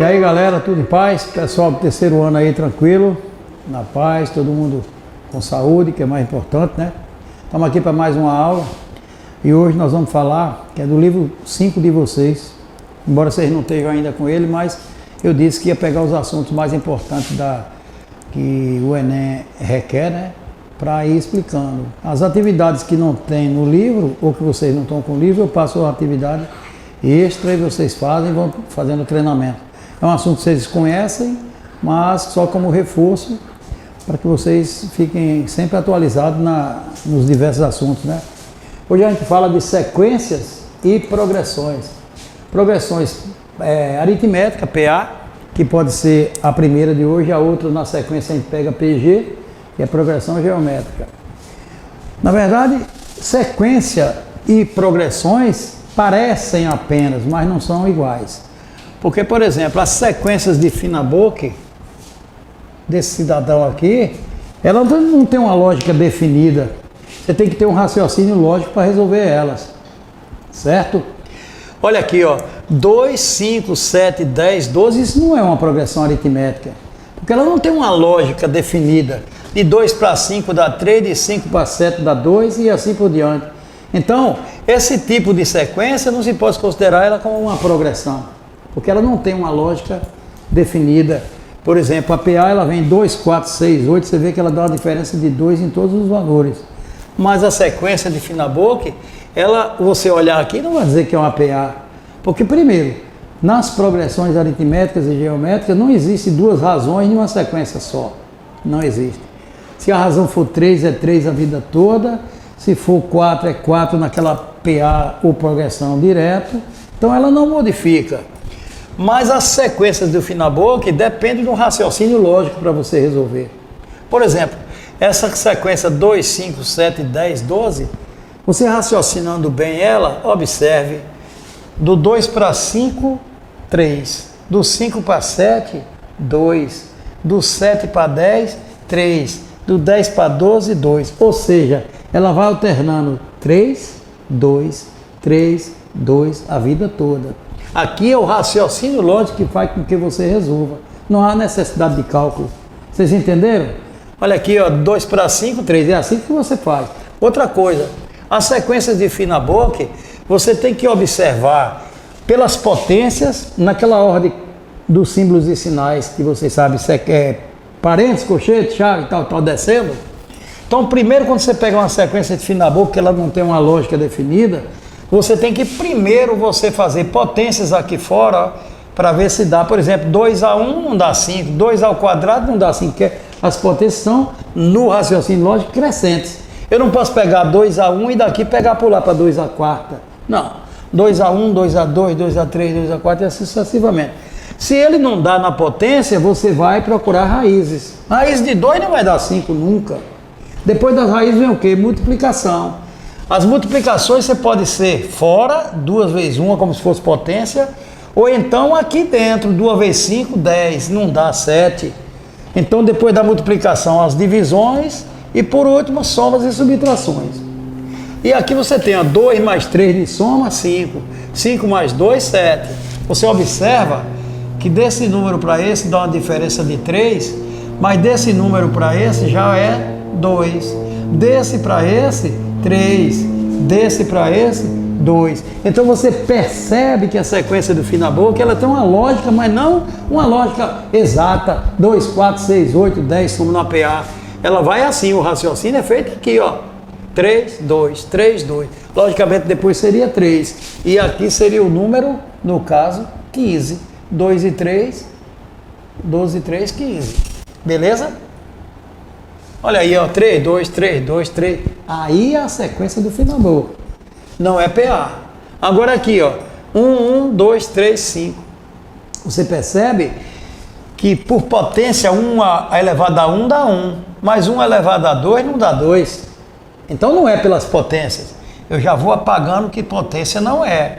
E aí galera, tudo em paz? Pessoal do terceiro ano aí tranquilo, na paz, todo mundo com saúde, que é mais importante, né? Estamos aqui para mais uma aula e hoje nós vamos falar, que é do livro 5 de vocês, embora vocês não estejam ainda com ele, mas eu disse que ia pegar os assuntos mais importantes que o Enem requer, né? Para ir explicando. As atividades que não tem no livro, ou que vocês não estão com o livro, eu passo a atividade extra e vocês fazem e vão fazendo treinamento. É um assunto que vocês conhecem, mas só como reforço para que vocês fiquem sempre atualizados nos diversos assuntos, né? Hoje a gente fala de sequências e progressões. Progressões aritmética, PA, que pode ser a primeira de hoje, a outra na sequência a gente pega PG, que é progressão geométrica. Na verdade, sequência e progressões parecem apenas, mas não são iguais. Porque, por exemplo, as sequências de Fibonacci, desse cidadão aqui, ela não tem uma lógica definida. Você tem que ter um raciocínio lógico para resolver elas. Certo? Olha aqui, ó. 2, 5, 7, 10, 12, isso não é uma progressão aritmética. Porque ela não tem uma lógica definida. De 2 para 5 dá 3, de 5 para 7 dá 2 e assim por diante. Então, esse tipo de sequência não se pode considerar ela como uma progressão. Porque ela não tem uma lógica definida. Por exemplo, a PA ela vem 2, 4, 6, 8, você vê que ela dá uma diferença de 2 em todos os valores. Mas a sequência de Fibonacci, você olhar aqui não vai dizer que é uma PA. Porque primeiro, nas progressões aritméticas e geométricas não existe duas razões em uma sequência só. Não existe. Se a razão for 3, é 3 a vida toda. Se for 4, é 4 naquela PA ou progressão direto. Então ela não modifica. Mas as sequências do Fibonacci dependem de um raciocínio lógico para você resolver. Por exemplo, essa sequência 2, 5, 7, 10, 12, você raciocinando bem ela, observe, do 2 para 5, 3, do 5 para 7, 2, do 7 para 10, 3, do 10 para 12, 2. Ou seja, ela vai alternando 3, 2, 3, 2 a vida toda. Aqui é o raciocínio lógico que faz com que você resolva. Não há necessidade de cálculo. Vocês entenderam? Olha aqui, ó, 2 para 5, 3. É assim que você faz. Outra coisa, as sequências de Fibonacci, você tem que observar pelas potências, naquela ordem dos símbolos e sinais que vocês sabem, parênteses, colchete, chave, tal, descendo. Então, primeiro, quando você pega uma sequência de Fibonacci, que ela não tem uma lógica definida, você tem que primeiro fazer potências aqui fora para ver se dá, por exemplo, 2 a 1 não dá 5, 2 ao quadrado não dá 5, porque as potências são, no raciocínio lógico, crescentes. Eu não posso pegar 2 a 1 e daqui pular para 2 a quarta. Não. 2 a 1, 2 a 2, 2 a 3, 2 a 4 e assim sucessivamente. Se ele não dá na potência, você vai procurar raízes. Raiz de 2 não vai dar 5 nunca. Depois das raízes vem o quê? Multiplicação. As multiplicações você pode ser fora, 2 vezes 1, como se fosse potência, ou então aqui dentro, 2 vezes 5, 10, não dá 7. Então depois da multiplicação, as divisões e por último, somas e subtrações. E aqui você tem ó, 2 mais 3 de soma, 5. 5 mais 2, 7. Você observa que desse número para esse dá uma diferença de 3, mas desse número para esse já é 2. Desse para esse, 3, desse para esse, 2. Então você percebe que a sequência do Fibonacci ela tem uma lógica, mas não uma lógica exata. 2, 4, 6, 8, 10, como na PA. Ela vai assim, o raciocínio é feito aqui, ó. 3, 2, 3, 2. Logicamente depois seria 3. E aqui seria o número, no caso, 15. 2 e 3, 12 e 3, 15. Beleza? Olha aí, ó, 3, 2, 3, 2, 3. Aí é a sequência do Fibonacci. Não é PA. Agora aqui, ó, 1, 1, 2, 3, 5. Você percebe que por potência 1 elevado a 1 dá 1, mas 1 elevado a 2 não dá 2. Então não é pelas potências. Eu já vou apagando que potência não é.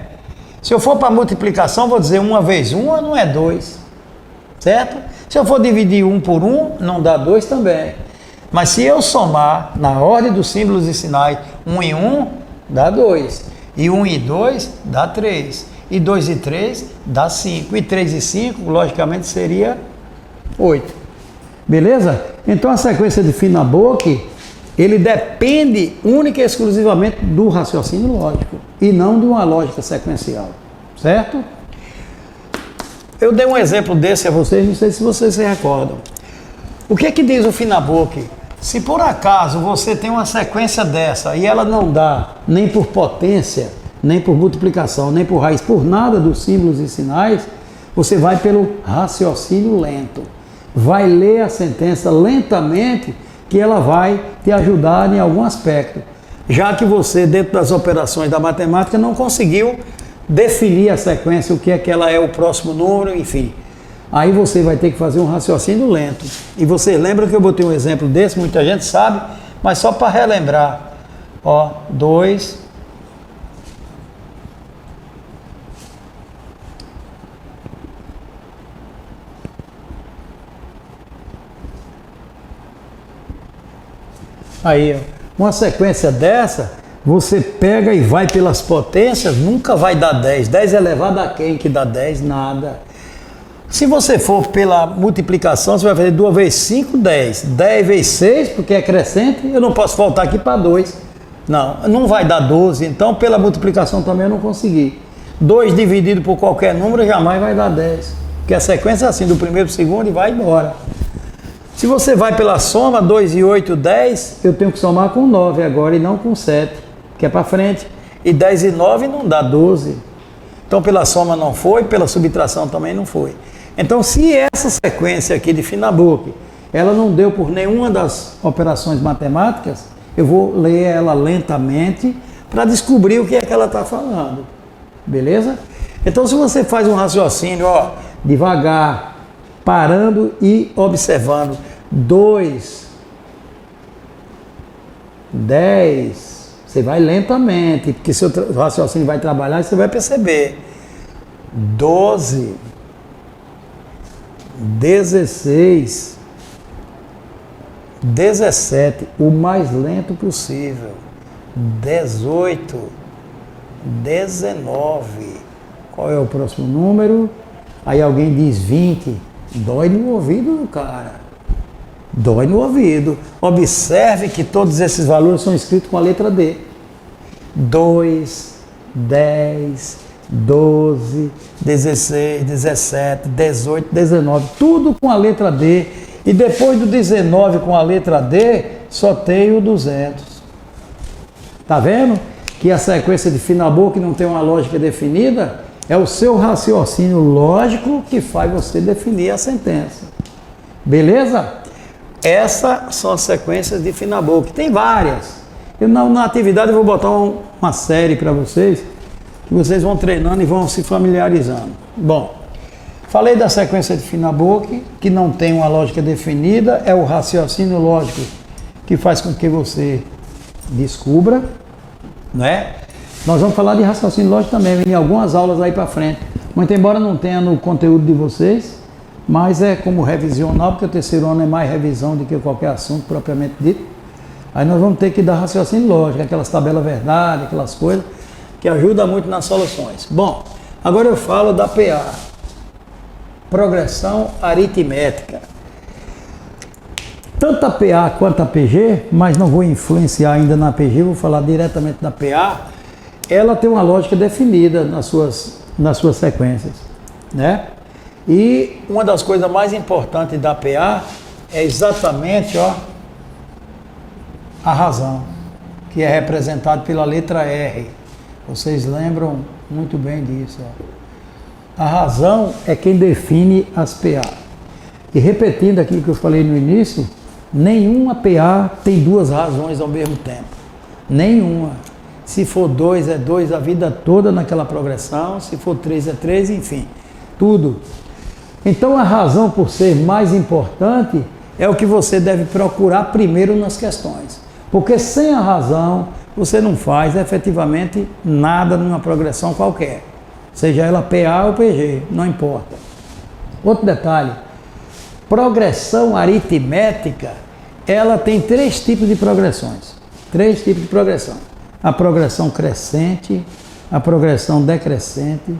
Se eu for para multiplicação, vou dizer 1 vezes 1 não é 2. Certo? Se eu for dividir 1 por 1, não dá 2 também. Mas se eu somar na ordem dos símbolos e sinais 1 em 1, dá 2. E 1 e 2 dá 3. e 2 e 3 dá 5. E 3 e 5, logicamente, seria 8. Beleza? Então a sequência de Finaboque, ele depende única e exclusivamente do raciocínio lógico e não de uma lógica sequencial. Certo? Eu dei um exemplo desse a vocês, não sei se vocês se recordam. O que é que diz o Finaboque? Se por acaso você tem uma sequência dessa e ela não dá nem por potência, nem por multiplicação, nem por raiz, por nada dos símbolos e sinais, você vai pelo raciocínio lento. Vai ler a sentença lentamente, que ela vai te ajudar em algum aspecto. Já que você, dentro das operações da matemática, não conseguiu definir a sequência, o que é que ela é, o próximo número, enfim. Aí você vai ter que fazer um raciocínio lento. E você lembra que eu botei um exemplo desse, muita gente sabe, mas só para relembrar. Ó, 2. Aí, ó, uma sequência dessa, você pega e vai pelas potências, nunca vai dar 10. 10 elevado a quem que dá 10? Nada. Se você for pela multiplicação, você vai fazer 2 vezes 5, 10. 10 vezes 6, porque é crescente, eu não posso voltar aqui para 2. Não vai dar 12, então pela multiplicação também eu não consegui. 2 dividido por qualquer número jamais vai dar 10. Porque a sequência é assim, do primeiro para o segundo e vai embora. Se você vai pela soma, 2 e 8, 10, eu tenho que somar com 9 agora e não com 7, que é para frente. E 10 e 9 não dá 12. Então pela soma não foi, pela subtração também não foi. Então se essa sequência aqui de Finaboque, ela não deu por nenhuma das operações matemáticas, eu vou ler ela lentamente para descobrir o que é que ela está falando. Beleza? Então se você faz um raciocínio, ó, devagar, parando e observando. 2, 10, você vai lentamente, porque seu raciocínio vai trabalhar e você vai perceber. 12, 16, 17, o mais lento possível. 18, 19, qual é o próximo número? Aí alguém diz 20, dói no ouvido do cara. Dói no ouvido. Observe que todos esses valores são escritos com a letra D. 2, 10, 12, 16, 17, 18, 19. Tudo com a letra D. E depois do 19 com a letra D, só tem o 200. Tá vendo? Que a sequência de Finaboque não tem uma lógica definida. É o seu raciocínio lógico que faz você definir a sentença. Beleza? Essas são as sequências de Finaboque. Tem várias. Na atividade eu vou botar uma série para vocês, que vocês vão treinando e vão se familiarizando. Bom, falei da sequência de Finaboque, que não tem uma lógica definida, é o raciocínio lógico que faz com que você descubra, né? Nós vamos falar de raciocínio lógico também, em algumas aulas aí para frente. Muito embora não tenha no conteúdo de vocês, mas é como revisional, porque o terceiro ano é mais revisão do que qualquer assunto propriamente dito. Aí nós vamos ter que dar raciocínio lógico, aquelas tabelas verdade, aquelas coisas que ajudam muito nas soluções. Bom, agora eu falo da PA, progressão aritmética. Tanto a PA quanto a PG, mas não vou influenciar ainda na PG, vou falar diretamente da PA. Ela tem uma lógica definida nas suas sequências, né? E uma das coisas mais importantes da PA é exatamente, ó, a razão, que é representada pela letra R. Vocês lembram muito bem disso, ó. A razão é quem define as PA. E repetindo aquilo que eu falei no início, nenhuma PA tem duas razões ao mesmo tempo. Nenhuma. Se for 2, é 2 a vida toda naquela progressão. Se for 3, é 3, enfim. Tudo. Então a razão, por ser mais importante, é o que você deve procurar primeiro nas questões. Porque sem a razão, você não faz efetivamente nada numa progressão qualquer. Seja ela PA ou PG, não importa. Outro detalhe. Progressão aritmética, ela tem 3 tipos de progressões. 3 tipos de progressão. A progressão crescente, a progressão decrescente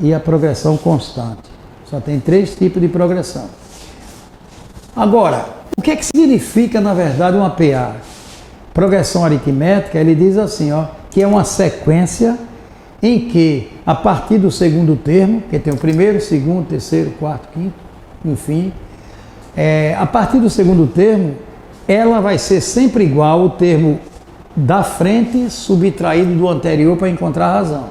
e a progressão constante. Só tem 3 tipos de progressão. Agora, o que é que significa, na verdade, uma PA? Progressão aritmética, ele diz assim, ó, que é uma sequência em que, a partir do segundo termo, que tem o primeiro, segundo, terceiro, quarto, quinto, enfim, a partir do segundo termo, ela vai ser sempre igual ao termo da frente subtraído do anterior para encontrar a razão.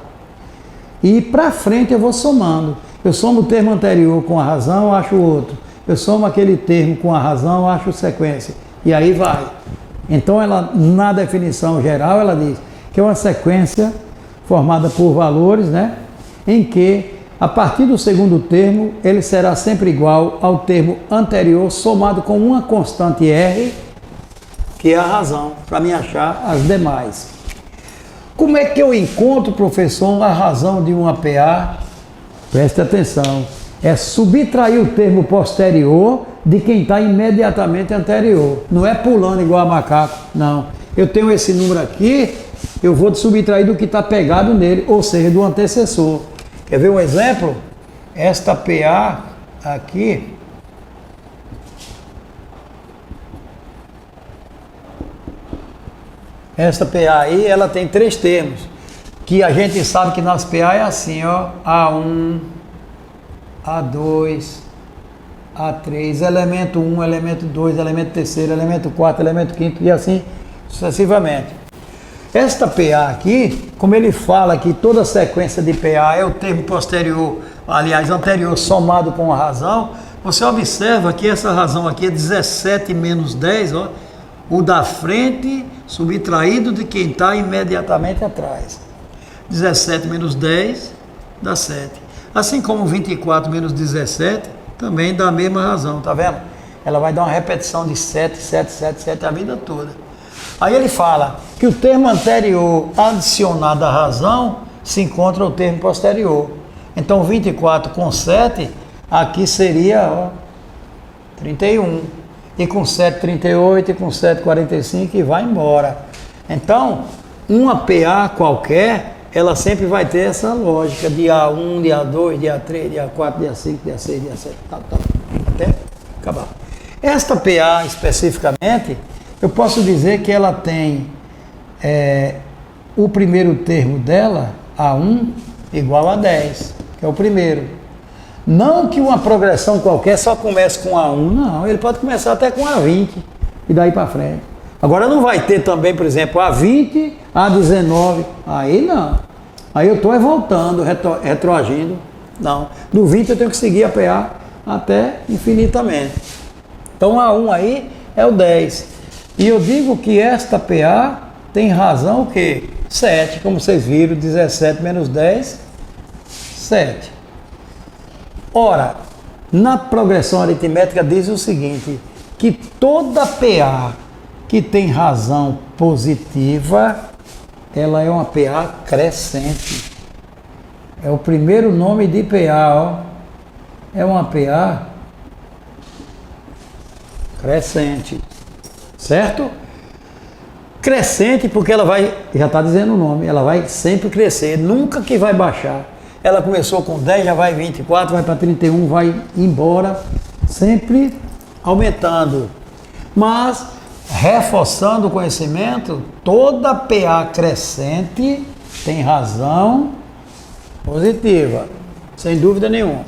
E para frente eu vou somando. Eu somo o termo anterior com a razão, eu acho outro. Eu somo aquele termo com a razão, eu acho sequência. E aí vai. Então, ela, na definição geral, ela diz que é uma sequência formada por valores, né, em que, a partir do segundo termo, ele será sempre igual ao termo anterior, somado com uma constante R, que é a razão, para me achar as demais. Como é que eu encontro, professor, a razão de uma PA? Preste atenção. É subtrair o termo posterior de quem está imediatamente anterior. Não é pulando igual a macaco, não. Eu tenho esse número aqui, eu vou subtrair do que está pegado nele, ou seja, do antecessor. Quer ver um exemplo? Esta PA aqui, esta PA aí, ela tem 3 termos, que a gente sabe que nas PA é assim, ó, A1, A2, A3, elemento 1, elemento 2, elemento terceiro, elemento 4, elemento quinto e assim sucessivamente. Esta PA aqui, como ele fala que toda sequência de PA é o termo posterior, aliás, anterior somado com a razão, você observa que essa razão aqui é 17 menos 10, ó, o da frente subtraído de quem está imediatamente atrás. 17 menos 10 dá 7. Assim como 24 menos 17 também dá a mesma razão, tá vendo? Ela vai dar uma repetição de 7, 7, 7, 7 a vida toda. Aí ele fala que o termo anterior adicionado à razão se encontra o termo posterior. Então 24 com 7, aqui seria, ó, 31. E com 7, 38, e com 7, 45 e vai embora. Então, uma PA qualquer, ela sempre vai ter essa lógica de A1, de A2, de A3, de A4, de A5, de A6, de A7, tal, até acabar. Esta PA especificamente, eu posso dizer que ela tem o primeiro termo dela, A1, igual a 10, que é o primeiro. Não que uma progressão qualquer só comece com A1, não, ele pode começar até com A20 e daí para frente. Agora não vai ter também, por exemplo, A20, A19, aí não. Aí eu estou voltando, retroagindo, não. Do 20 eu tenho que seguir a PA até infinitamente. Então A1 aí é o 10. E eu digo que esta PA tem razão o quê? 7, como vocês viram, 17 menos 10, 7. Ora, na progressão aritmética diz o seguinte, que toda PA que tem razão positiva, ela é uma PA crescente. É o primeiro nome de PA, ó. É uma PA crescente, certo? Crescente porque ela vai, já está dizendo o nome, ela vai sempre crescer, nunca que vai baixar. Ela começou com 10, já vai 24, vai para 31, vai embora, sempre aumentando. Mas, reforçando o conhecimento, toda PA crescente tem razão positiva, sem dúvida nenhuma.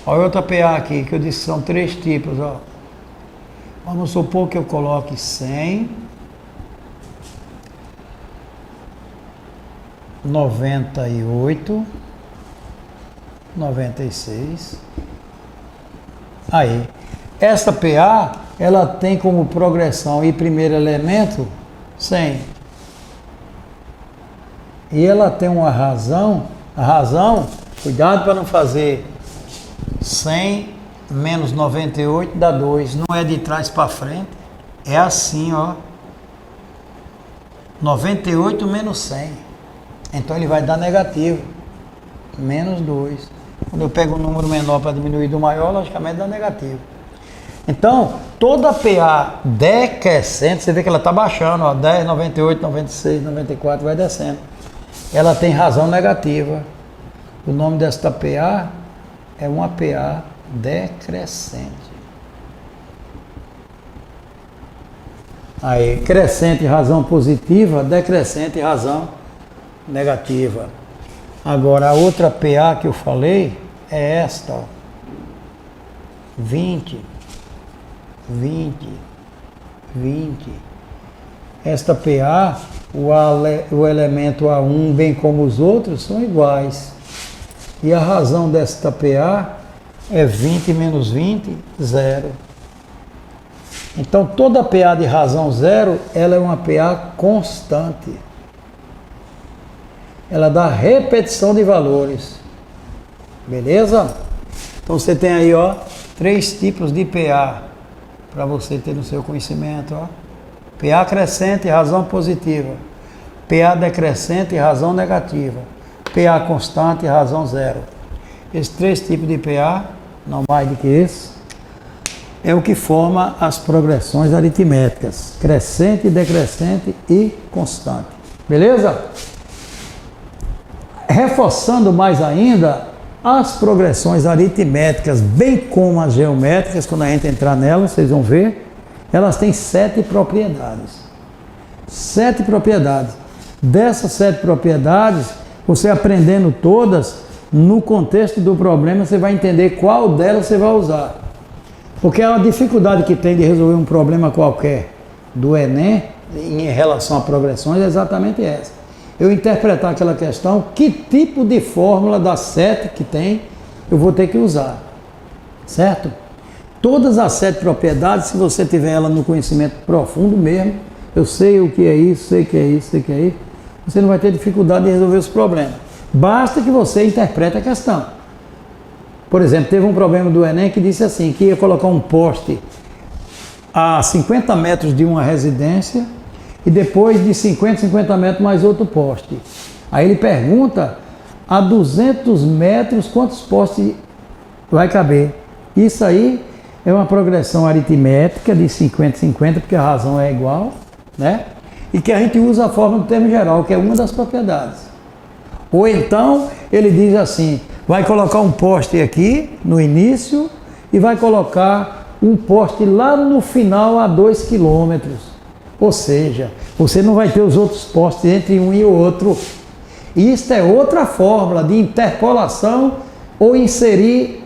Olha outra PA aqui, que eu disse que são 3 tipos. Ó. Vamos supor que eu coloque 100, 98, 96. Aí, essa PA, ela tem como progressão e primeiro elemento 100. E ela tem uma razão, a razão, cuidado para não fazer 100 menos 98 dá 2, não é de trás para frente, é assim, ó. 98 menos 100. Então ele vai dar negativo, menos 2. Quando eu pego um número menor para diminuir do maior, logicamente dá negativo. Então, toda PA decrescente, você vê que ela está baixando, ó, 10, 98, 96, 94, vai descendo. Ela tem razão negativa. O nome desta PA é uma PA decrescente. Aí, crescente razão positiva, decrescente razão negativa. Agora, a outra PA que eu falei é esta, ó. 20, 20, 20. Esta PA, o elemento A1, bem como os outros, são iguais. E a razão desta PA é 20 menos 20, 0. Então, toda PA de razão 0, ela é uma PA constante. Ela dá repetição de valores. Beleza? Então, você tem aí, ó, 3 tipos de PA para você ter no seu conhecimento, ó. PA crescente, razão positiva. PA decrescente, razão negativa. PA constante, razão 0. Esses 3 tipos de PA, não mais do que esse, é o que forma as progressões aritméticas. Crescente, decrescente e constante. Beleza? Reforçando mais ainda, as progressões aritméticas, bem como as geométricas, quando a gente entrar nelas, vocês vão ver, elas têm 7 propriedades. 7 propriedades. Dessas 7 propriedades, você aprendendo todas, no contexto do problema, você vai entender qual delas você vai usar. Porque a dificuldade que tem de resolver um problema qualquer do Enem, em relação a progressões, é exatamente essa. Eu interpretar aquela questão, que tipo de fórmula das 7 que tem, eu vou ter que usar. Certo? Todas as 7 propriedades, se você tiver ela no conhecimento profundo mesmo, eu sei o que é isso, sei o que é isso, sei o que é isso, você não vai ter dificuldade de resolver os problemas. Basta que você interprete a questão. Por exemplo, teve um problema do Enem que disse assim, que ia colocar um poste a 50 metros de uma residência e depois de 50 metros mais outro poste. Aí ele pergunta, a 200 metros, quantos postes vai caber? Isso aí é uma progressão aritmética de 50, porque a razão é igual, né? E que a gente usa a forma do termo geral, que é uma das propriedades. Ou então, ele diz assim, vai colocar um poste aqui no início e vai colocar um poste lá no final a 2 quilômetros. Ou seja, você não vai ter os outros postes entre um e o outro. Isto é outra fórmula de interpolação ou inserir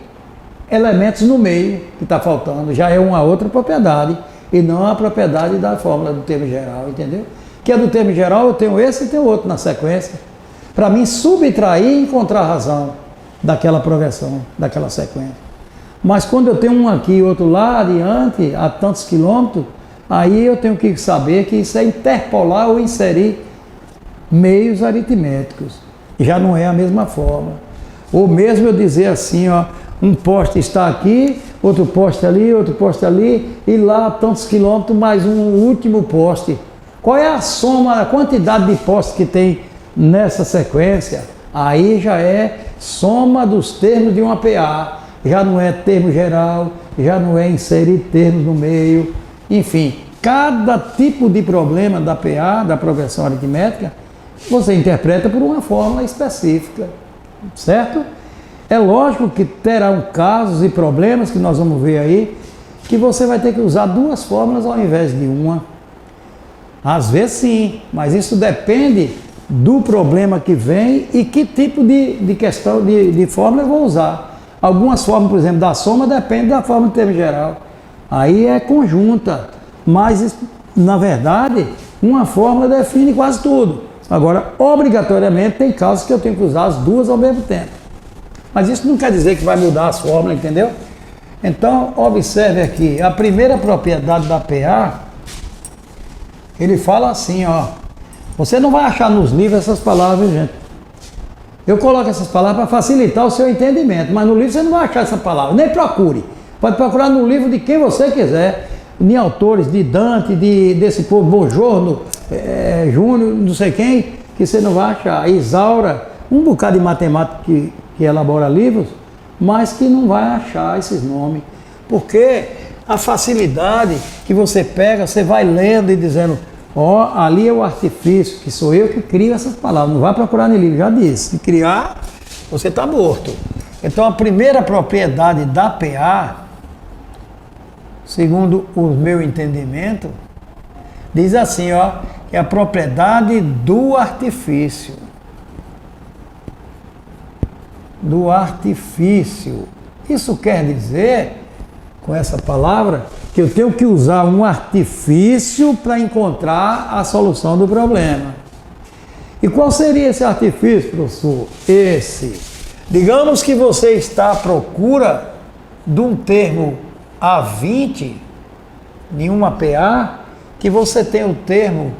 elementos no meio que está faltando. Já é uma outra propriedade e não a propriedade da fórmula do termo geral, entendeu? Que é do termo geral, eu tenho esse e tenho outro na sequência. Para mim subtrair e encontrar a razão daquela progressão, daquela sequência. Mas quando eu tenho um aqui e outro lá adiante, a tantos quilômetros, aí eu tenho que saber que isso é interpolar ou inserir meios aritméticos. Já não é a mesma forma. Ou mesmo eu dizer assim, ó, um poste está aqui, outro poste ali, e lá a tantos quilômetros mais um último poste. Qual é a soma, a quantidade de postes que tem nessa sequência? Aí já é soma dos termos de uma PA. Já não é termo geral, já não é inserir termos no meio. Enfim, cada tipo de problema da PA, da progressão aritmética, você interpreta por uma fórmula específica, certo? É lógico que terão casos e problemas que nós vamos ver aí, que você vai ter que usar 2 fórmulas ao invés de uma. Às vezes sim, mas isso depende do problema que vem e que tipo de questão de fórmula eu vou usar. Algumas fórmulas, por exemplo, da soma depende da fórmula do termo geral. Aí é conjunta, mas na verdade uma fórmula define quase tudo. Agora, obrigatoriamente tem casos que eu tenho que usar as 2 ao mesmo tempo. Mas isso não quer dizer que vai mudar as fórmulas, entendeu? Então, observe aqui, a primeira propriedade da PA, ele fala assim, ó, você não vai achar nos livros essas palavras, gente. Eu coloco essas palavras para facilitar o seu entendimento, mas no livro você não vai achar essa palavra, nem procure. Pode procurar no livro de quem você quiser, de autores, de Dante, desse povo, Bongiorno, Júnior, não sei quem, que você não vai achar. Isaura, um bocado de matemática que elabora livros, mas que não vai achar esses nomes. Porque a facilidade que você pega, você vai lendo e dizendo, ó, ali é o artifício, que sou eu que crio essas palavras. Não vai procurar no livro, já disse. Se criar, você está morto. Então a primeira propriedade da PA, segundo o meu entendimento, diz assim, ó, que é a propriedade do artifício. Do artifício. Isso quer dizer, com essa palavra, que eu tenho que usar um artifício para encontrar a solução do problema. E qual seria esse artifício, professor? Esse. Digamos que você está à procura de um termo A20 em uma PA, que você tem o termo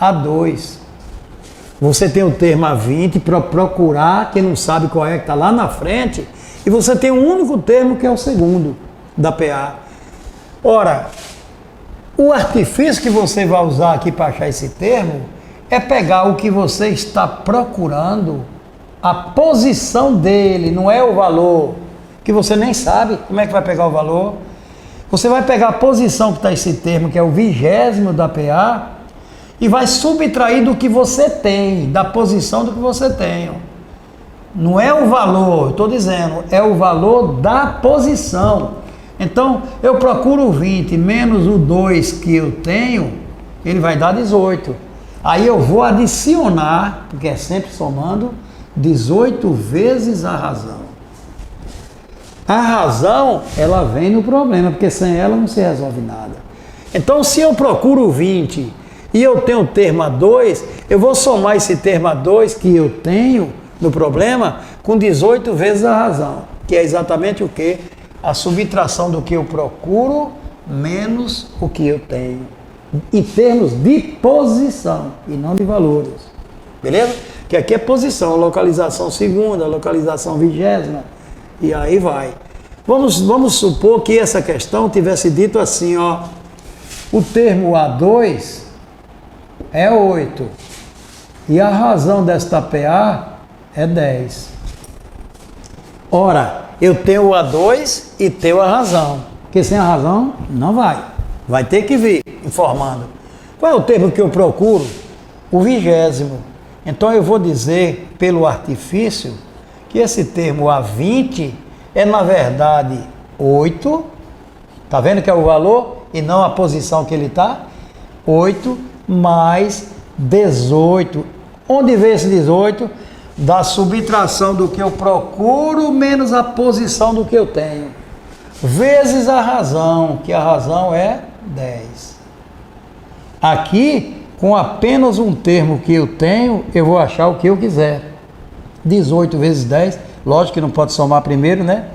A2. Você tem o termo A20 para procurar, quem não sabe qual é que está lá na frente, e você tem um único termo que é o segundo da PA. Ora, o artifício que você vai usar aqui para achar esse termo é pegar o que você está procurando, a posição dele, não é o valor, que você nem sabe como é que vai pegar o valor. Você vai pegar a posição que está esse termo, que é o 20º da PA, e vai subtrair do que você tem, da posição do que você tem. Não é o valor, estou dizendo, é o valor da posição. Então, eu procuro o 20 menos o 2 que eu tenho, ele vai dar 18. Aí eu vou adicionar, porque é sempre somando, 18 vezes a razão. A razão, ela vem no problema, porque sem ela não se resolve nada. Então, se eu procuro o 20 e eu tenho o termo A2, eu vou somar esse termo A2 que eu tenho no problema com 18 vezes a razão, que é exatamente o quê? A subtração do que eu procuro menos o que eu tenho, em termos de posição e não de valores. Beleza? Que aqui é posição, localização segunda, localização 20ª, e aí vai. Vamos supor que essa questão tivesse dito assim, ó, o termo A2 é 8 e a razão desta PA é 10. Ora, eu tenho o A2 e tenho a razão, porque sem a razão não vai. Vai ter que vir informando. Qual é o termo que eu procuro? O 20º. Então eu vou dizer, pelo artifício, que esse termo A20 é, na verdade, 8. Está vendo que é o valor e não a posição que ele está? 8 mais 18. Onde vem esse 18? Da subtração do que eu procuro menos a posição do que eu tenho. Vezes a razão, que a razão é 10. Aqui, com apenas um termo que eu tenho, eu vou achar o que eu quiser. 18 vezes 10, lógico que não pode somar primeiro, né?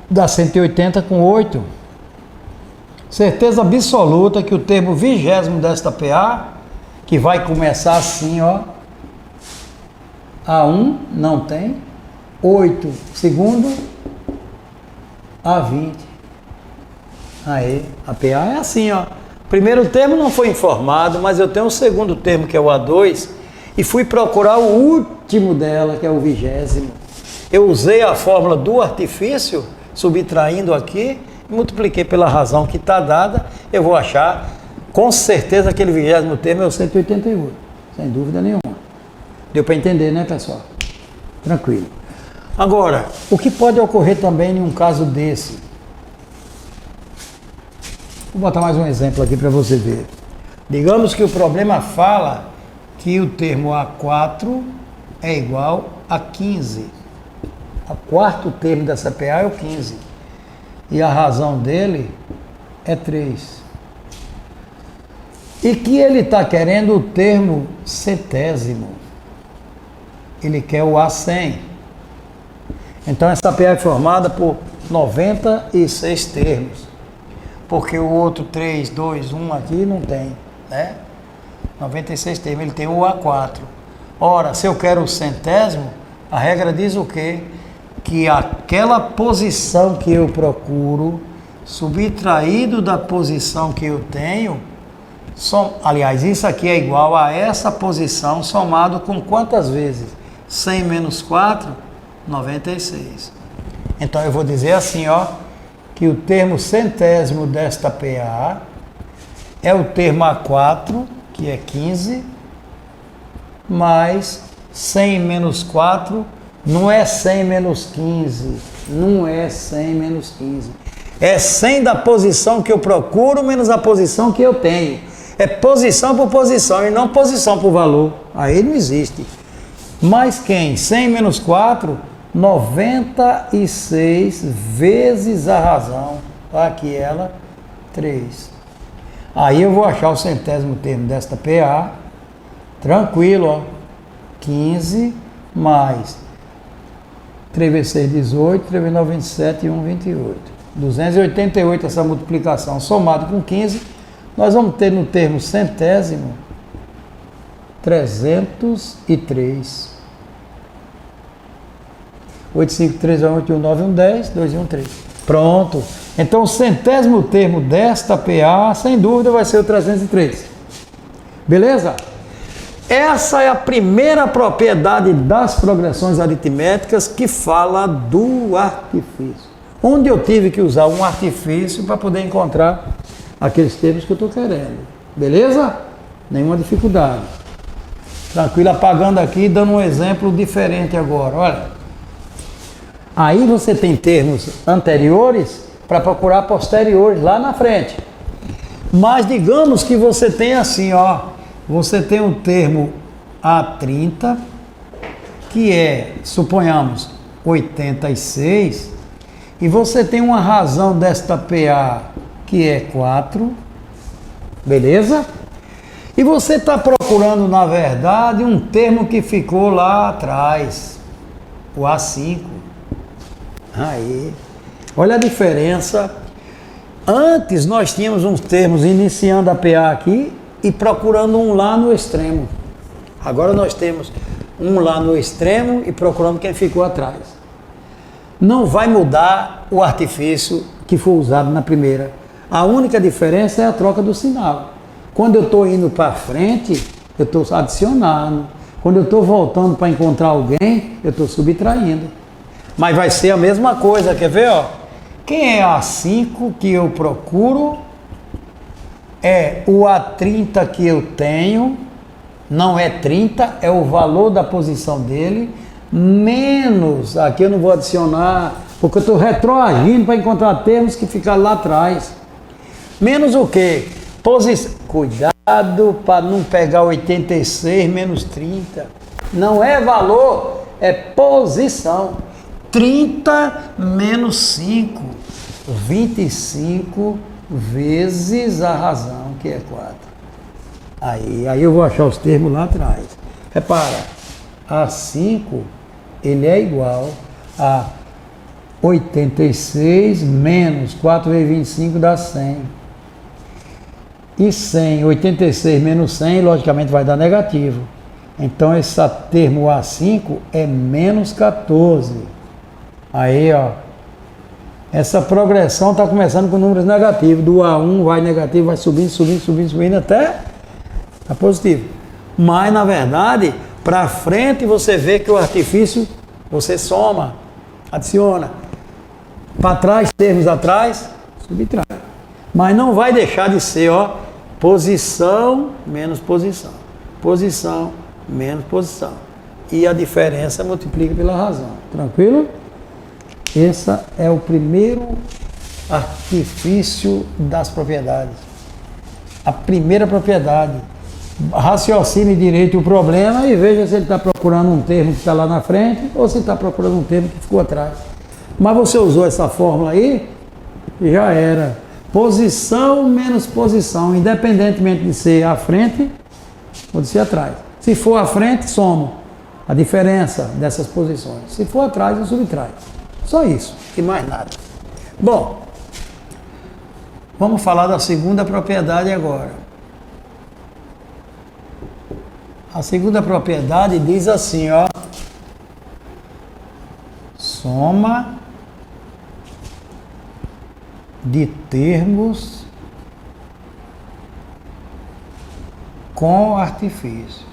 Dá 180 com 8. Certeza absoluta que o termo 20º desta PA, que vai começar assim, ó. A1 não tem, 8 segundo, A20. Aí, a PA é assim, ó. Primeiro termo não foi informado, mas eu tenho o segundo termo, que é o A2, e fui procurar o último dela, que é o 20º. Eu usei a fórmula do artifício, subtraindo aqui, e multipliquei pela razão que está dada, eu vou achar, com certeza, aquele 20º termo é o 188, sem dúvida nenhuma. Deu para entender, né, pessoal? Tranquilo. Agora, o que pode ocorrer também em um caso desse? Vou botar mais um exemplo aqui para você ver. Digamos que o problema fala que o termo A4 é igual a 15. O quarto termo dessa PA é o 15. E a razão dele é 3. E que ele está querendo o termo centésimo. Ele quer o A100. Então essa PA é formada por 96 termos. Porque o outro 3, 2, 1 aqui não tem, né? 96 termos, ele tem o A4. Ora, se eu quero o centésimo, a regra diz o quê? Que aquela posição que eu procuro, subtraído da posição que eu tenho, aliás, isso aqui é igual a essa posição somado com quantas vezes? 100 menos 4, 96. Então eu vou dizer assim, ó, que o termo centésimo desta PA é o termo A4, que é 15, mais 100 menos 4, Não é 100 menos 15. Não é 100 menos 15. É 100 da posição que eu procuro menos a posição que eu tenho. É posição por posição e não posição por valor. Aí não existe. Mas quem? 100 menos 4, 96 vezes a razão. Aqui ela, 3. Aí eu vou achar o centésimo termo desta PA. Tranquilo, ó. 15 mais 3 vezes 6, 18, 3 vezes 9, 27 e 1, 28. 288 essa multiplicação somado com 15, nós vamos ter no termo centésimo 303. 8, 5, 3, 1, 8, 1, 9, 1, 10, 2 e 1, 3. Pronto. Então o centésimo termo desta PA, sem dúvida, vai ser o 303. Beleza? Essa é a primeira propriedade das progressões aritméticas que fala do artifício. Onde eu tive que usar um artifício para poder encontrar aqueles termos que eu estou querendo. Beleza? Nenhuma dificuldade. Tranquilo, apagando aqui, dando um exemplo diferente agora. Olha. Aí você tem termos anteriores para procurar posteriores lá na frente. Mas digamos que você tem assim, ó. Você tem um termo A30, que é, suponhamos, 86, e você tem uma razão desta PA, que é 4, beleza? E você está procurando, na verdade, um termo que ficou lá atrás, o A5. Aí, olha a diferença. Antes nós tínhamos uns termos iniciando a PA aqui, e procurando um lá no extremo. Agora nós temos um lá no extremo e procurando quem ficou atrás. Não vai mudar o artifício que foi usado na primeira. A única diferença é a troca do sinal. Quando eu estou indo para frente, eu estou adicionando. Quando eu estou voltando para encontrar alguém, eu estou subtraindo. Mas vai ser a mesma coisa, quer ver? Ó? Quem é A5 que eu procuro? É o A30 que eu tenho, não é 30, é o valor da posição dele, menos, aqui eu não vou adicionar, porque eu estou retroagindo para encontrar termos que ficam lá atrás. Menos o quê? Cuidado para não pegar 86 menos 30. Não é valor, é posição. 30 menos 5, 25 vezes a razão, que é 4. Aí eu vou achar os termos lá atrás. Repara, A5, ele é igual a 86 menos 4 vezes 25 dá 100. E 100, 86 menos 100, logicamente vai dar negativo. Então esse termo A5 é menos 14. Aí, ó. Essa progressão está começando com números negativos. Do A1 vai negativo, vai subindo, subindo, subindo, subindo até a positivo. Mas, na verdade, para frente você vê que o artifício, você soma, adiciona. Para trás, termos atrás, subtrai. Mas não vai deixar de ser, ó, posição menos posição. Posição menos posição. E a diferença multiplica pela razão. Tranquilo? Esse é o primeiro artifício das propriedades. A primeira propriedade. Raciocine direito o problema e veja se ele está procurando um termo que está lá na frente ou se está procurando um termo que ficou atrás. Mas você usou essa fórmula aí, já era. Posição menos posição, independentemente de ser à frente ou de ser atrás. Se for à frente, soma a diferença dessas posições. Se for atrás, eu subtrai. Só isso, e mais nada. Bom, vamos falar da segunda propriedade agora. A segunda propriedade diz assim, ó. Soma de termos com artifício.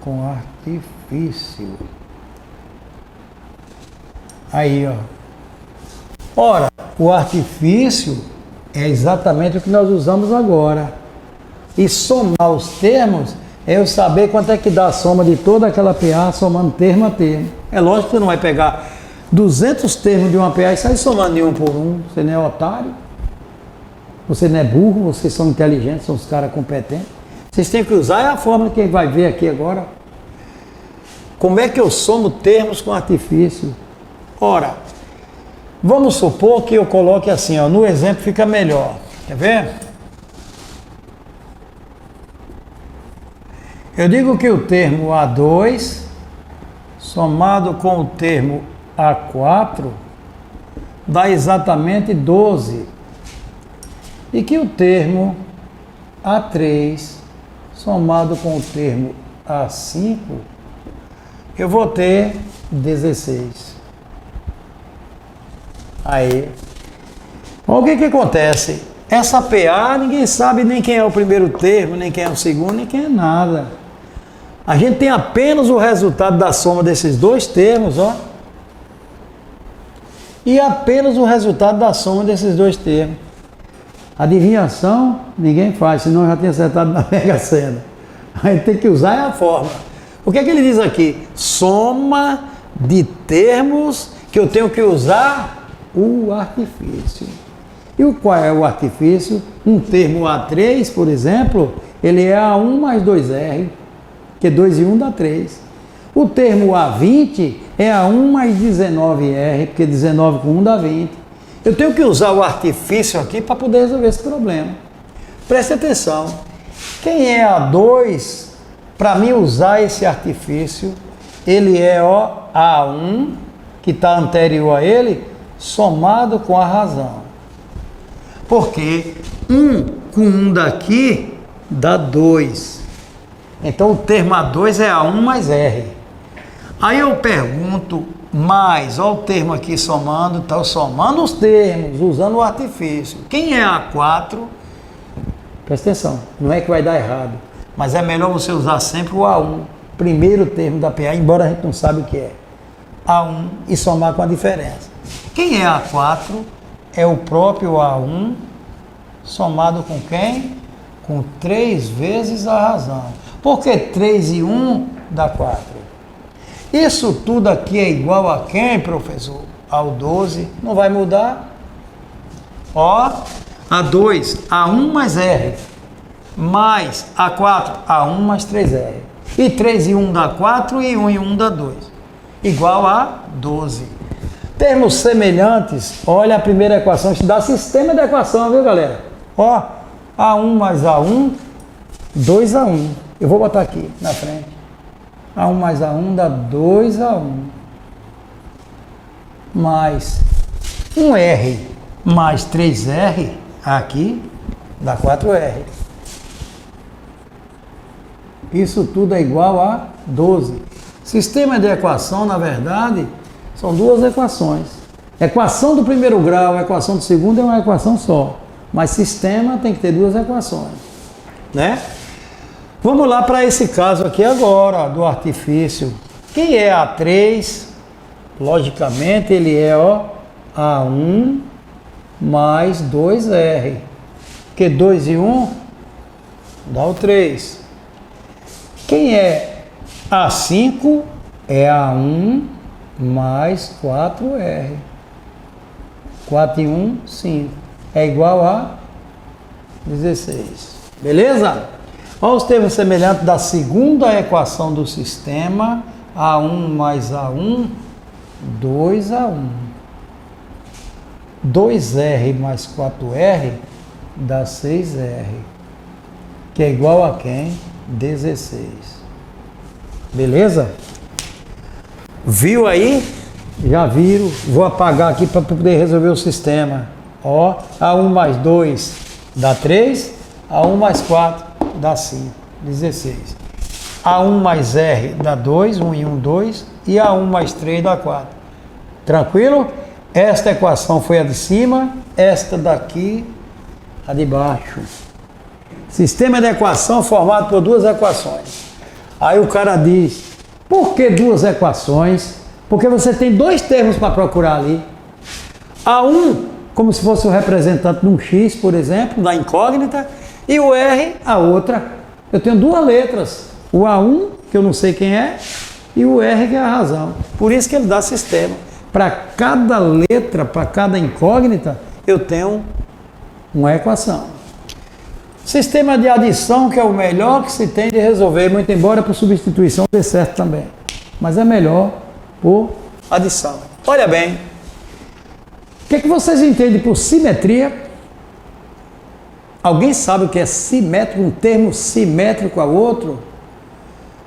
Com artifício. Aí, ó. Ora, o artifício é exatamente o que nós usamos agora. E somar os termos é eu saber quanto é que dá a soma de toda aquela PA somando termo a termo. É lógico que você não vai pegar 200 termos de uma PA e sair somando de um por um. Você não é otário, você não é burro, vocês são inteligentes, são os caras competentes. Vocês têm que usar a fórmula que a gente vai ver aqui agora. Como é que eu somo termos com artifício? Ora, vamos supor que eu coloque assim, ó, no exemplo fica melhor. Quer ver? Eu digo que o termo A2 somado com o termo A4 dá exatamente 12. E que o termo A3 somado com o termo A5 eu vou ter 16. Aí, o que acontece? Essa PA, ninguém sabe nem quem é o primeiro termo, nem quem é o segundo, nem quem é nada. A gente tem apenas o resultado da soma desses dois termos, ó. E apenas o resultado da soma desses dois termos. Adivinhação, ninguém faz, senão eu já tinha acertado na Mega Sena. A gente tem que usar a fórmula. O que é que ele diz aqui? Soma de termos que eu tenho que usar o artifício. E qual é o artifício? Um termo A3, por exemplo, ele é A1 mais 2R, que 2 e 1 dá 3. O termo A20 é A1 mais 19R, porque 19 com 1 dá 20. Eu tenho que usar o artifício aqui para poder resolver esse problema. Preste atenção. Quem é A2, para mim usar esse artifício, ele é o A1, que está anterior a ele, somado com a razão. Porque 1 com 1 daqui dá 2. Então o termo A2 é A1 mais R. Aí eu pergunto, mais, olha o termo aqui somando, estou somando os termos, usando o artifício. Quem é A4? Presta atenção, não é que vai dar errado, mas é melhor você usar sempre o A1, primeiro termo da PA, embora a gente não sabe o que é. A1 e somar com a diferença. Quem é A4? É o próprio A1 somado com quem? Com 3 vezes a razão. Porque 3 e 1 dá 4. Isso tudo aqui é igual a quem, professor? Ao 12. Não vai mudar. Ó, A2, A1 mais R. Mais A4, A1 mais 3R. E 3 e 1 dá 4 e 1 e 1 dá 2. Igual a 12. Termos semelhantes, olha a primeira equação, isso dá sistema de equação, viu, galera? Ó, A1 mais A1, 2A1. Eu vou botar aqui na frente. A1 mais A1 dá 2A1. Mais 1R mais 3R, aqui, dá 4R. Isso tudo é igual a 12. Sistema de equação, na verdade, são duas equações. Equação do primeiro grau, equação do segundo é uma equação só. Mas sistema tem que ter duas equações, né? Vamos lá para esse caso aqui agora, do artifício. Quem é A3? Logicamente, ele é ó, A1 mais 2R. Porque 2 e 1 dá o 3. Quem é A5? É A1 mais 4R. 4 e 1, 5. É igual a 16. Beleza? Olha os termos semelhantes da segunda equação do sistema. A1 mais A1, 2A1. 2R mais 4R dá 6R. Que é igual a quem? 16. Beleza? Viu aí? Já viram? Vou apagar aqui para poder resolver o sistema. Ó, A1 mais 2 dá 3, A1 mais 4 dá 5, 16. A1 mais R dá 2, 1 e 1, 2, e A1 mais 3 dá 4. Tranquilo? Esta equação foi a de cima, esta daqui, a de baixo. Sistema de equação formado por duas equações. Aí o cara diz, por que duas equações? Porque você tem dois termos para procurar ali. A1, como se fosse o representante de um X, por exemplo, da incógnita, e o R, a outra. Eu tenho duas letras, o A1, que eu não sei quem é, e o R, que é a razão. Por isso que ele dá sistema. Para cada letra, para cada incógnita, eu tenho uma equação. Sistema de adição, que é o melhor que se tem de resolver, muito embora por substituição dê certo também. Mas é melhor por adição. Olha bem, o que vocês entendem por simetria? Alguém sabe o que é simétrico, um termo simétrico ao outro?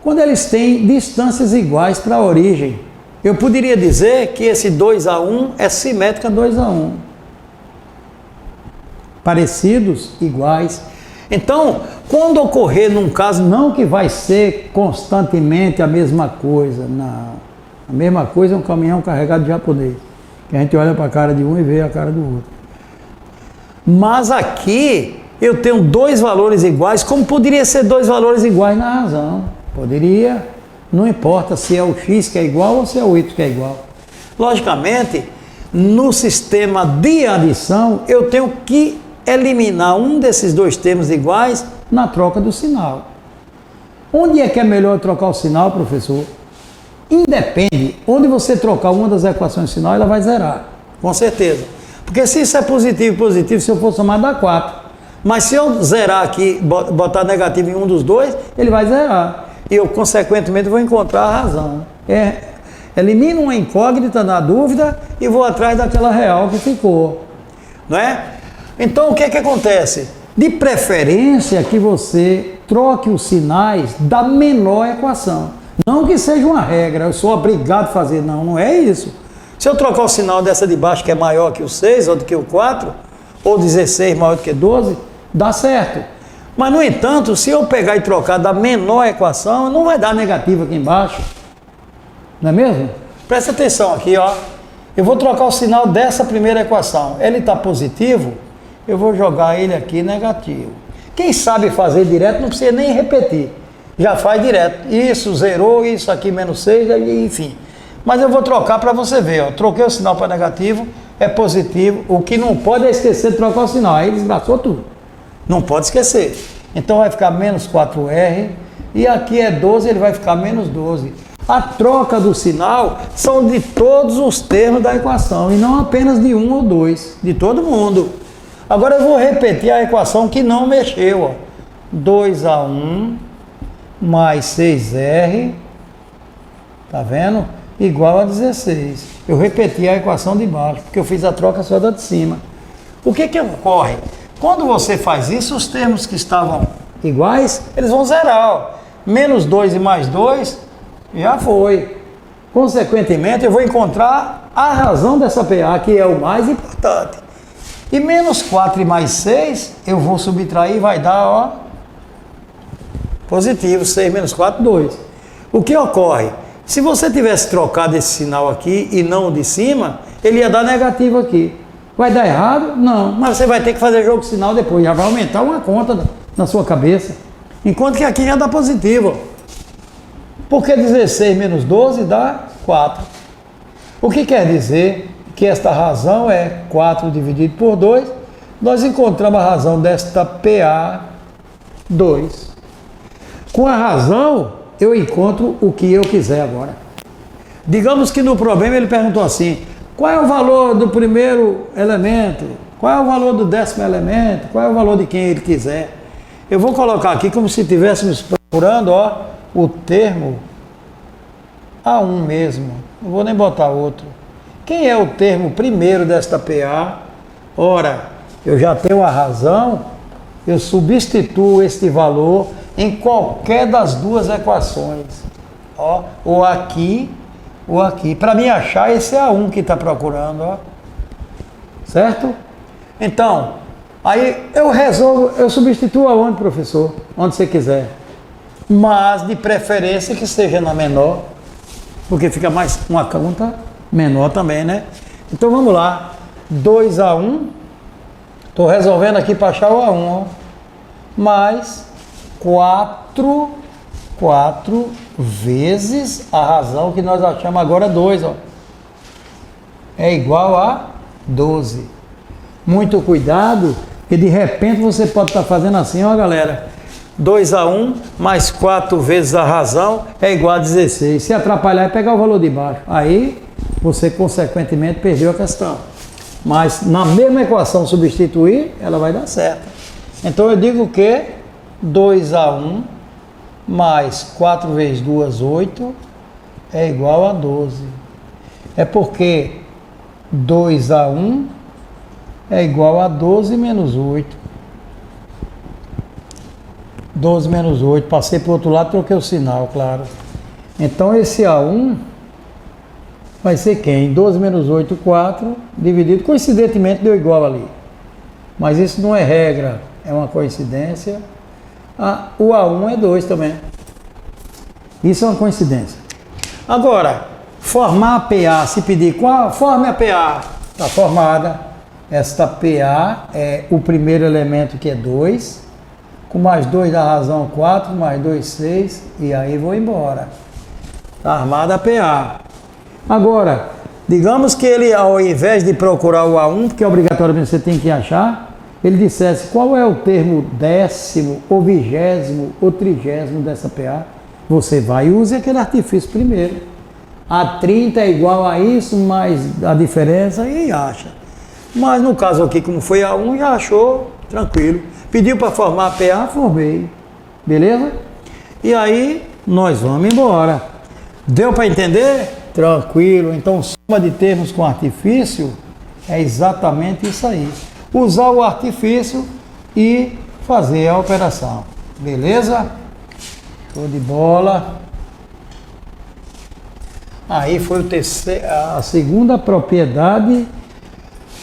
Quando eles têm distâncias iguais para a origem. Eu poderia dizer que esse 2A1 é simétrico a 2A1. Parecidos, iguais. Então, quando ocorrer num caso, não que vai ser constantemente a mesma coisa, não. A mesma coisa é um caminhão carregado de japonês, que a gente olha para a cara de um e vê a cara do outro. Mas aqui eu tenho dois valores iguais, como poderia ser dois valores iguais na razão. Poderia, não importa se é o x que é igual ou se é o y que é igual. Logicamente, no sistema de adição, eu tenho que eliminar um desses dois termos iguais na troca do sinal. Onde é que é melhor trocar o sinal, professor? Independe. Onde você trocar uma das equações de sinal, ela vai zerar. Com certeza. Porque se isso é positivo e positivo, se eu for somar, dá 4. Mas se eu zerar aqui, botar negativo em um dos dois, ele vai zerar. E eu, consequentemente, vou encontrar a razão. Elimino uma incógnita na dúvida e vou atrás daquela real que ficou. Não é? Então, o que acontece? De preferência que você troque os sinais da menor equação. Não que seja uma regra, eu sou obrigado a fazer. Não, não é isso. Se eu trocar o sinal dessa de baixo, que é maior que o 6 ou do que o 4, ou 16 maior do que 12, dá certo. Mas, no entanto, se eu pegar e trocar da menor equação, não vai dar negativo aqui embaixo. Não é mesmo? Presta atenção aqui, ó. Eu vou trocar o sinal dessa primeira equação. Ele está positivo, eu vou jogar ele aqui negativo. Quem sabe fazer direto não precisa nem repetir. Já faz direto. Isso, zerou, isso aqui menos 6, enfim. Mas eu vou trocar para você ver, ó. Troquei o sinal para negativo, é positivo. O que não pode é esquecer de trocar o sinal. Aí desgraçou tudo. Não pode esquecer. Então vai ficar menos 4R. E aqui é 12, ele vai ficar menos 12. A troca do sinal são de todos os termos da equação. E não apenas de um ou dois. De todo mundo. Agora eu vou repetir a equação que não mexeu. Ó. 2A1 mais 6R. Tá vendo? Igual a 16. Eu repeti a equação de baixo, porque eu fiz a troca só da de cima. O que ocorre? Quando você faz isso, os termos que estavam iguais, eles vão zerar. Ó. Menos 2 e mais 2, já foi. Consequentemente, eu vou encontrar a razão dessa PA, que é o mais importante. E menos 4 e mais 6, eu vou subtrair e vai dar, ó, positivo. 6 menos 4, 2. O que ocorre? Se você tivesse trocado esse sinal aqui e não o de cima, ele ia dar negativo aqui. Vai dar errado? Não. Mas você vai ter que fazer jogo de sinal depois. Já vai aumentar uma conta na sua cabeça. Enquanto que aqui já dá positivo. Porque 16 menos 12 dá 4. O que quer dizer que esta razão é 4 dividido por 2. Nós encontramos a razão desta PA 2. Com a razão, eu encontro o que eu quiser agora. Digamos que no problema ele perguntou assim: qual é o valor do primeiro elemento? Qual é o valor do 10º elemento? Qual é o valor de quem ele quiser? Eu vou colocar aqui como se estivéssemos procurando, ó, o termo A1 mesmo. Não vou nem botar outro. Quem é o termo primeiro desta PA? Ora, eu já tenho a razão, eu substituo este valor em qualquer das duas equações. Ó, ou aqui, ou aqui. Para mim achar, esse é A1 que está procurando, ó. Certo? Então, aí eu resolvo, eu substituo aonde, professor? Onde você quiser. Mas, de preferência, que seja na menor, porque fica mais uma conta menor também, né? Então, vamos lá. 2A1, estou resolvendo aqui para achar o A1, ó. Mais 4 vezes a razão que nós achamos agora 2, ó. É igual a 12. Muito cuidado, que de repente você pode estar fazendo assim, ó galera. 2A1 mais 4 vezes a razão é igual a 16. Se atrapalhar é pegar o valor de baixo. Aí você, consequentemente, perdeu a questão. Mas na mesma equação substituir, ela vai dar certo. Então eu digo que 2A1 mais 4 vezes 2, 8, é igual a 12. É porque 2A1 é igual a 12 menos 8. 12 menos 8, passei para o outro lado, troquei o sinal, claro. Então esse A1 vai ser quem? 12 menos 8, 4, dividido, coincidentemente deu igual ali. Mas isso não é regra, é uma coincidência. O A1 é 2 também. Isso é uma coincidência. Agora, formar a PA, se pedir qual, forme a PA, está formada. Esta PA é o primeiro elemento que é 2. Com mais 2 da razão 4, mais 2, 6, e aí vou embora. Está armada a PA. Agora, digamos que ele, ao invés de procurar o A1, porque obrigatoriamente você tem que achar, ele dissesse qual é o termo décimo, ou vigésimo, ou trigésimo dessa PA, você vai e use aquele artifício primeiro. A 30 é igual a isso, mais a diferença, e acha. Mas no caso aqui, como foi A1, já achou, tranquilo. Pediu para formar a PA, formei. Beleza? E aí, nós vamos embora. Deu para entender? Tranquilo. Então, soma de termos com artifício é exatamente isso aí. Usar o artifício e fazer a operação. Beleza? Show de bola. Aí foi a segunda propriedade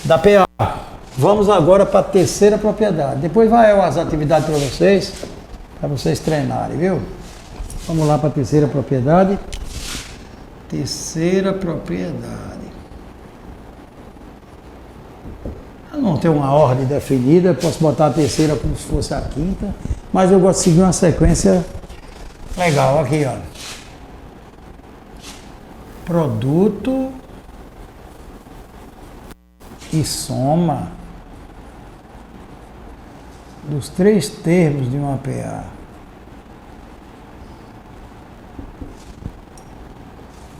da PA. Vamos agora para a terceira propriedade. Depois vai as atividades para vocês treinarem, viu? Vamos lá para a terceira propriedade. Terceira propriedade. Eu não tenho uma ordem definida, posso botar a terceira como se fosse a quinta, mas eu gosto de seguir uma sequência legal aqui, ó. Produto e soma dos 3 termos de uma PA.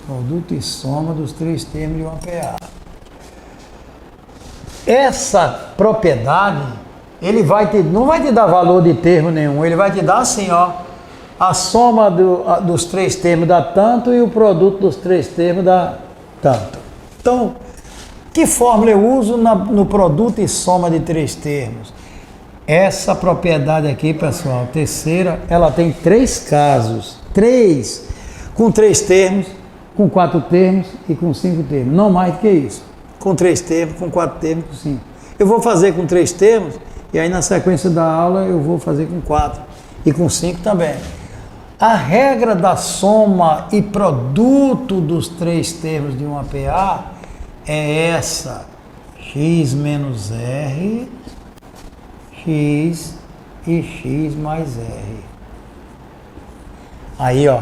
Produto e soma dos 3 termos de uma PA. Essa propriedade, ele não vai te dar valor de termo nenhum, ele vai te dar assim, ó, a soma dos 3 termos dá tanto e o produto dos 3 termos dá tanto. Então, que fórmula eu uso no produto e soma de 3 termos? Essa propriedade aqui, pessoal, terceira, ela tem 3 casos. 3, com 3 termos, com 4 termos e com 5 termos. Não mais do que isso. Com 3 termos, com 4 termos, com 5. Eu vou fazer com 3 termos e aí na sequência da aula eu vou fazer com 4 e com 5 também. A regra da soma e produto dos 3 termos de uma PA é essa. X menos R, X e X mais R. Aí, ó.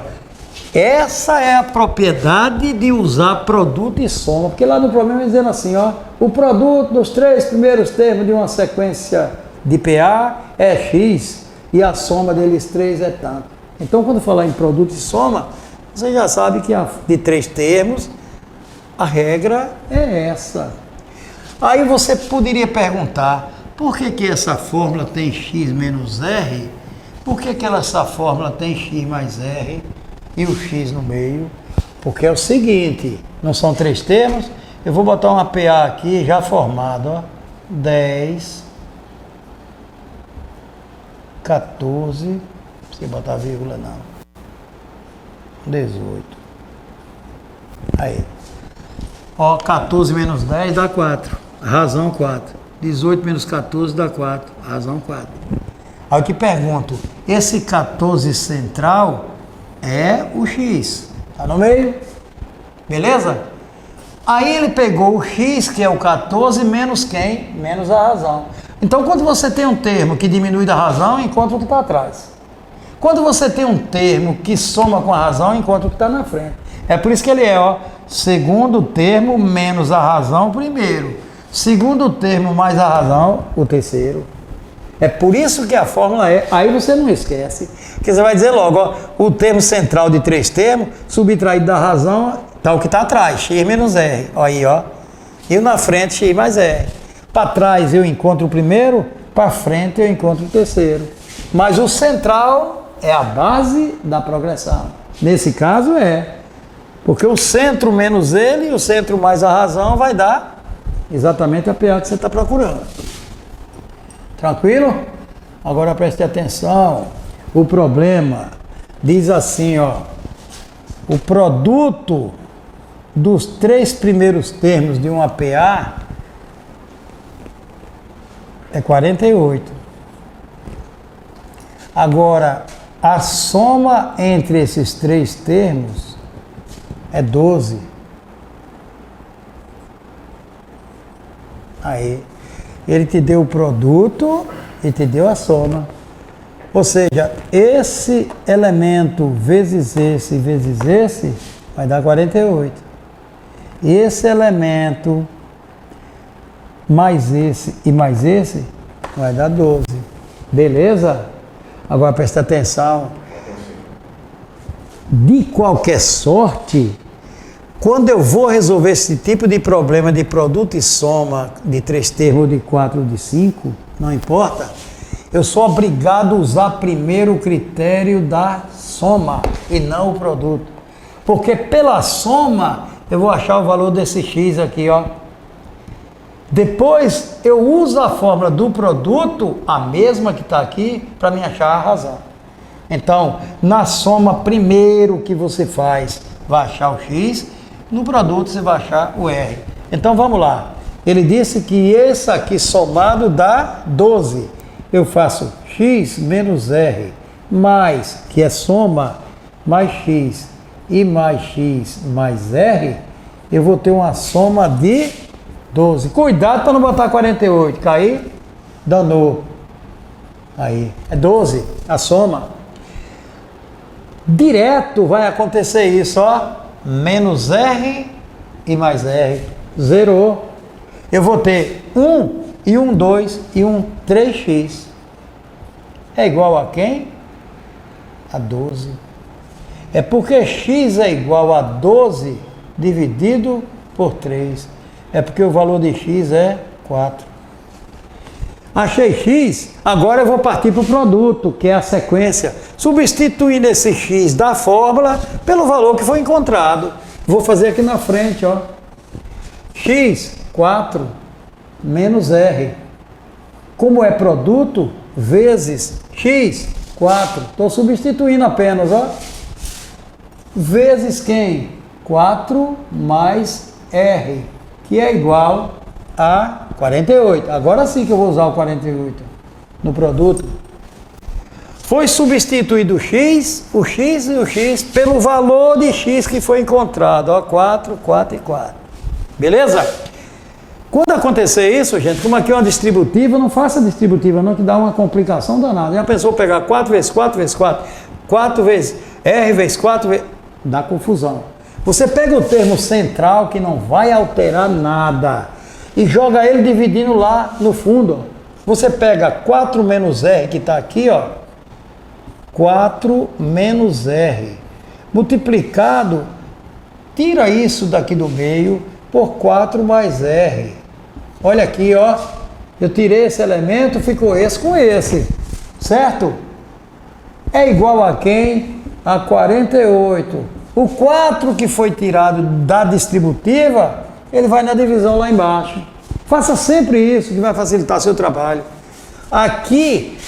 Essa é a propriedade de usar produto e soma. Porque lá no problema é dizendo assim, ó. O produto dos 3 primeiros termos de uma sequência de PA é X e a soma deles 3 é tanto. Então, quando falar em produto e soma, você já sabe que de 3 termos, a regra é essa. Aí você poderia perguntar, por que essa fórmula tem x menos r? Por que essa fórmula tem x mais r e o x no meio? Porque é o seguinte, não são 3 termos, eu vou botar uma PA aqui já formada, ó, 10, 14, não precisa botar vírgula não, 18, aí, ó, 14 menos 10 dá 4, razão 4, 18 menos 14 dá 4, razão 4. Aí eu te pergunto, esse 14 central é o x, tá no meio? Beleza? Aí ele pegou o x, que é o 14, menos quem? Menos a razão. Então, quando você tem um termo que diminui da razão, encontra o que está atrás. Quando você tem um termo que soma com a razão, encontra o que está na frente. É por isso que ele é, ó, segundo termo menos a razão, primeiro. Segundo termo mais a razão, o terceiro. É por isso que a fórmula é, aí você não esquece, que você vai dizer logo, ó, o termo central de 3 termos, subtraído da razão, tá o que está atrás, x menos r, ó, aí, ó. E na frente, x mais r. Para trás eu encontro o primeiro, para frente eu encontro o terceiro. Mas o central é a base da progressão. Nesse caso é, porque o centro menos ele e o centro mais a razão vai dar exatamente a PA que você está procurando. Tranquilo? Agora preste atenção. O problema diz assim, ó. O produto dos 3 primeiros termos de uma PA é 48. Agora, a soma entre esses 3 termos é 12. Aí, ele te deu o produto e te deu a soma. Ou seja, esse elemento vezes esse vai dar 48. Esse elemento mais esse e mais esse vai dar 12. Beleza? Agora presta atenção. De qualquer sorte, quando eu vou resolver esse tipo de problema de produto e soma de 3 termos, de 4 ou de 5, não importa, eu sou obrigado a usar primeiro o critério da soma e não o produto. Porque pela soma eu vou achar o valor desse x aqui, ó. Depois eu uso a fórmula do produto, a mesma que está aqui, para me achar a razão. Então, na soma primeiro que você faz, vai achar o x, no produto você vai achar o r. Então vamos lá. Ele disse que esse aqui somado dá 12. Eu faço x menos r, mais, que é soma, mais x e mais x mais r, eu vou ter uma soma de 12. Cuidado para não botar 48. Cair, danou. Aí, é 12, a soma. Direto vai acontecer isso, ó. Menos r e mais r. Zerou. Eu vou ter 1 e 1, 2 e 1, 3x. É igual a quem? A 12. É porque x é igual a 12 dividido por 3. É porque o valor de x é 4. Achei x, agora eu vou partir para o produto, que é a sequência. Substituindo esse x da fórmula pelo valor que foi encontrado. Vou fazer aqui na frente, ó. X, 4, menos r. Como é produto, vezes x, 4. Estou substituindo apenas, ó. Vezes quem? 4 mais r, que é igual a 48. Agora sim que eu vou usar o 48 no produto. Foi substituído o x e o x pelo valor de x que foi encontrado. Ó, 4, 4 e 4. Beleza? Quando acontecer isso, gente, como aqui é uma distributiva, não faça distributiva não, que dá uma complicação danada. Já pensou pegar 4 vezes 4 vezes 4, 4 vezes r vezes 4 vezes... Dá confusão. Você pega o termo central, que não vai alterar nada, e joga ele dividindo lá no fundo. Você pega 4 menos r, que está aqui, ó. 4 menos r. Multiplicado, tira isso daqui do meio por 4 mais r. Olha aqui, ó. Eu tirei esse elemento, ficou esse com esse. Certo? É igual a quem? A 48. O 4 que foi tirado da distributiva, ele vai na divisão lá embaixo. Faça sempre isso, que vai facilitar seu trabalho. Aqui,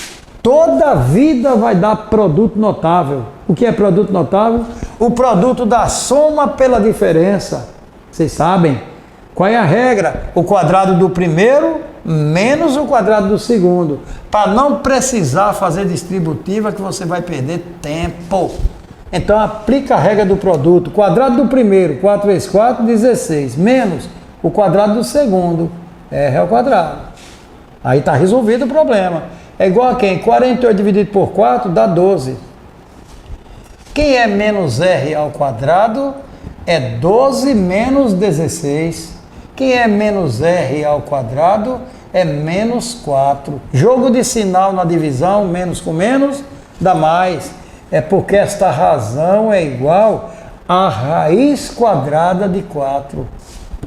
toda a vida vai dar produto notável. O que é produto notável? O produto da soma pela diferença. Vocês sabem? Qual é a regra? O quadrado do primeiro menos o quadrado do segundo. Para não precisar fazer distributiva, que você vai perder tempo. Então aplica a regra do produto. Quadrado do primeiro, 4 vezes 4, 16. Menos o quadrado do segundo, r ao quadrado. Aí está resolvido o problema. É igual a quem? 48 dividido por 4 dá 12. Quem é menos r ao quadrado é 12 menos 16. Quem é menos r ao quadrado é menos 4. Jogo de sinal na divisão, menos com menos, dá mais. É porque esta razão é igual à raiz quadrada de 4.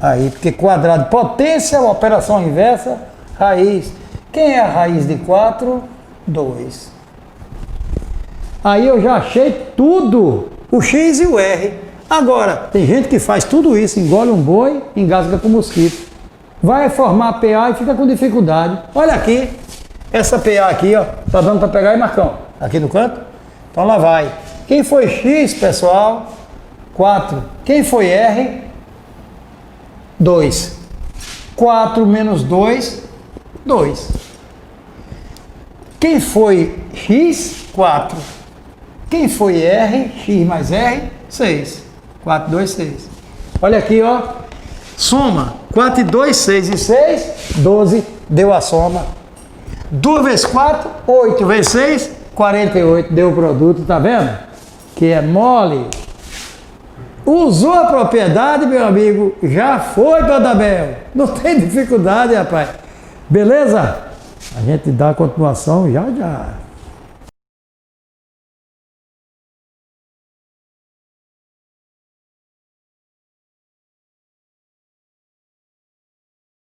Aí, porque quadrado, potência, operação inversa, raiz. Quem é a raiz de 4? 2. Aí eu já achei tudo, o X e o R. Agora, tem gente que faz tudo isso, engole um boi, engasga com mosquito. Vai formar PA e fica com dificuldade. Olha aqui, essa PA aqui, ó, tá dando para pegar aí, Marcão? Aqui no canto? Então lá vai. Quem foi X, pessoal? 4. Quem foi R? 2. 4 menos 2, 2. Quem foi X? 4. Quem foi R? X mais R? 6. 4, 2, 6. Olha aqui, ó. Soma. 4 e 2, 6 e 6, 12. Deu a soma. 2 vezes 4, 8 vezes 6, 48. Deu o produto, tá vendo? Que é mole. Usou a propriedade, meu amigo, já foi, Badabel. Não tem dificuldade, rapaz. Beleza? A gente dá a continuação já já.